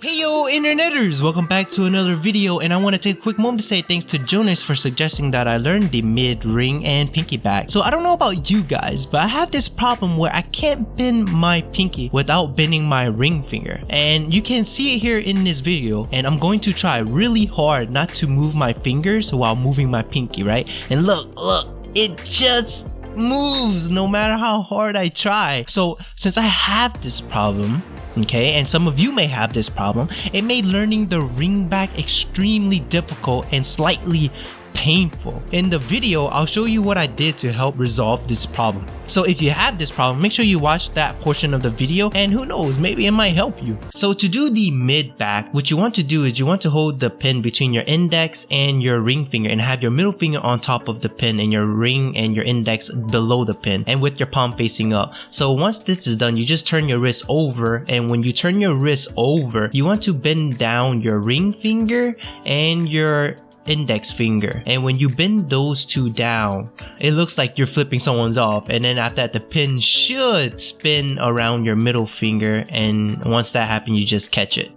Hey yo interneters, welcome back to another video, and I want to take a quick moment to say thanks to Jonas for suggesting that I learn the mid, ring, and pinky back. So I don't know about you guys, but I have this problem where I can't bend my pinky without bending my ring finger, and you can see it here in this video. And I'm going to try really hard not to move my fingers while moving my pinky, right? And look, it just moves no matter how hard I try. So since I have this problem, okay, and some of you may have this problem, it made learning the ring back extremely difficult and slightly painful. In the video, I'll show you what I did to help resolve this problem. So if you have this problem, make sure you watch that portion of the video, and who knows, maybe it might help you. So to do the mid back, what you want to do is you want to hold the pin between your index and your ring finger and have your middle finger on top of the pin and your ring and your index below the pin, and with your palm facing up. So once this is done, you just turn your wrist over, and when you turn your wrist over, you want to bend down your ring finger and your index finger, and when you bend those two down, it looks like you're flipping someone's off, and then after that the pin should spin around your middle finger, and once that happens you just catch it.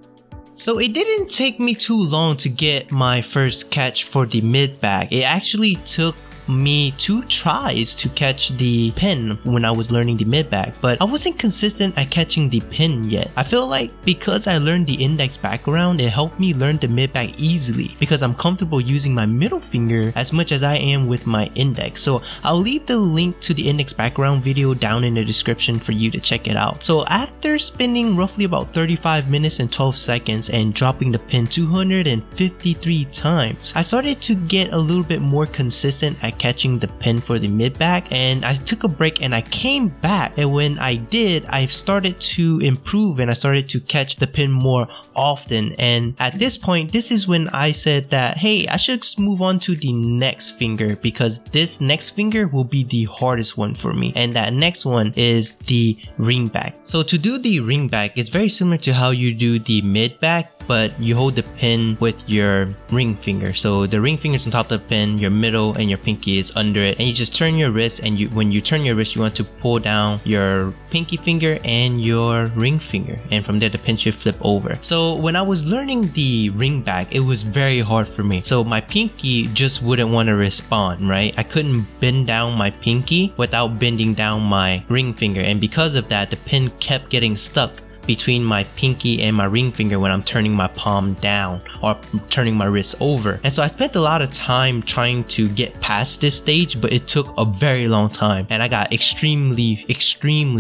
So it didn't take me too long to get my first catch for the mid back. It actually took me 2 tries to catch the pin when I was learning the mid back, but I wasn't consistent at catching the pin yet. I feel like because I learned the index background, it helped me learn the mid back easily because I'm comfortable using my middle finger as much as I am with my index. So I'll leave the link to the index background video down in the description for you to check it out. So after spending roughly about 35 minutes and 12 seconds and dropping the pin 253 times, I started to get a little bit more consistent at catching the pin for the mid back, and I took a break and I came back, and when I did, I started to improve and I started to catch the pin more often. And at this point, this is when I said that, hey, I should move on to the next finger, because this next finger will be the hardest one for me, and that next one is the ring back. So to do the ring back, it's very similar to how you do the mid back, but you hold the pin with your ring finger. So the ring finger is on top of the pin, your middle and your pinky is under it, and you just turn your wrist, and when you turn your wrist, you want to pull down your pinky finger and your ring finger, and from there the pin should flip over. So when I was learning the ring back, it was very hard for me. So my pinky just wouldn't want to respond, right? I couldn't bend down my pinky without bending down my ring finger, and because of that, the pin kept getting stuck between my pinky and my ring finger when I'm turning my palm down or turning my wrist over. And so I spent a lot of time trying to get past this stage, but it took a very long time, and I got extremely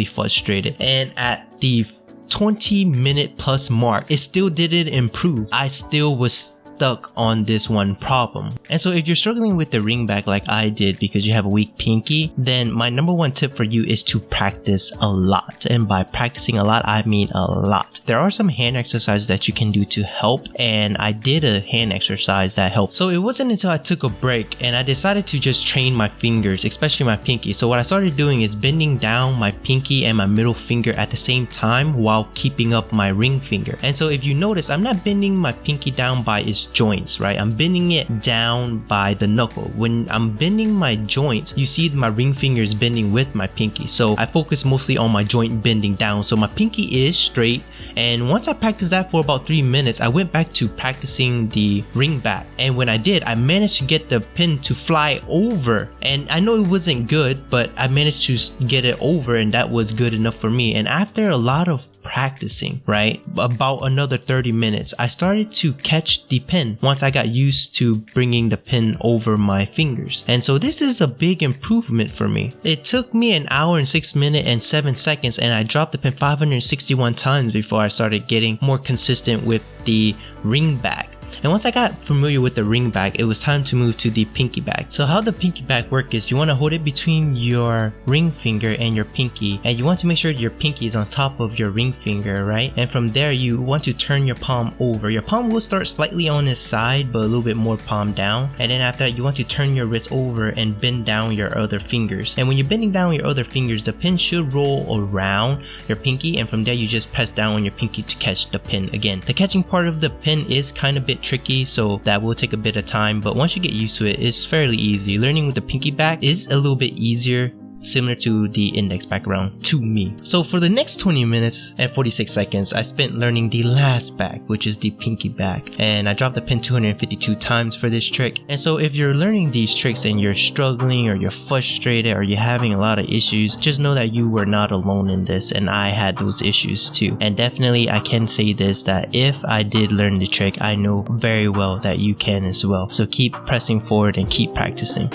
frustrated. And at the 20-minute plus mark, it still didn't improve. I still was stuck on this one problem. And so if you're struggling with the ring back like I did because you have a weak pinky, then my number one tip for you is to practice a lot. And by practicing a lot, I mean a lot. There are some hand exercises that you can do to help, and I did a hand exercise that helped. So it wasn't until I took a break and I decided to just train my fingers, especially my pinky. So what I started doing is bending down my pinky and my middle finger at the same time while keeping up my ring finger. And so if you notice, I'm not bending my pinky down by its joints, right? I'm bending it down by the knuckle. When I'm bending my joints, you see my ring finger is bending with my pinky. So I focus mostly on my joint bending down. So my pinky is straight. And once I practiced that for about 3 minutes, I went back to practicing the ring back. And when I did, I managed to get the pin to fly over. And I know it wasn't good, but I managed to get it over, and that was good enough for me. And after a lot of practicing, right, about another 30 minutes, I started to catch the pin once I got used to bringing the pin over my fingers. And so this is a big improvement for me. It took me 1 hour and 6 minutes and 7 seconds, and I dropped the pin 561 times before I started getting more consistent with the ring back. And once I got familiar with the ring back, it was time to move to the pinky back. So how the pinky back work is you want to hold it between your ring finger and your pinky, and you want to make sure your pinky is on top of your ring finger, right? And from there, you want to turn your palm over. Your palm will start slightly on its side, but a little bit more palm down. And then after that, you want to turn your wrist over and bend down your other fingers. And when you're bending down your other fingers, the pin should roll around your pinky, and from there, you just press down on your pinky to catch the pin again. The catching part of the pin is kind of a bit tricky, so that will take a bit of time, but once you get used to it, it's fairly easy. Learning with the pinky back is a little bit easier similar to the index back round to me. So for the next 20 minutes and 46 seconds, I spent learning the last back, which is the pinky back, and I dropped the pin 252 times for this trick. And so if you're learning these tricks and you're struggling or you're frustrated or you're having a lot of issues, just know that you were not alone in this, and I had those issues too. And definitely I can say this, that if I did learn the trick, I know very well that you can as well. So keep pressing forward and keep practicing.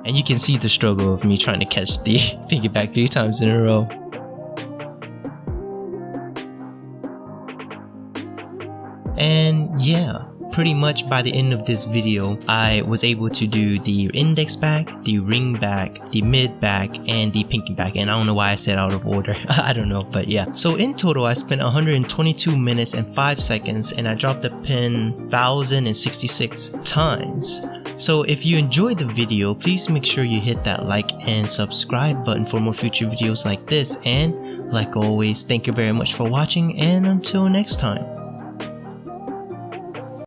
And you can see the struggle of me trying to catch the pinky back 3 times in a row. And yeah, pretty much by the end of this video, I was able to do the index back, the ring back, the mid back, and the pinky back. And I don't know why I said out of order. I don't know, but yeah. So in total, I spent 122 minutes and 5 seconds, and I dropped the pin 1,066 times. So if you enjoyed the video, please make sure you hit that like and subscribe button for more future videos like this. And like always, thank you very much for watching, and until next time.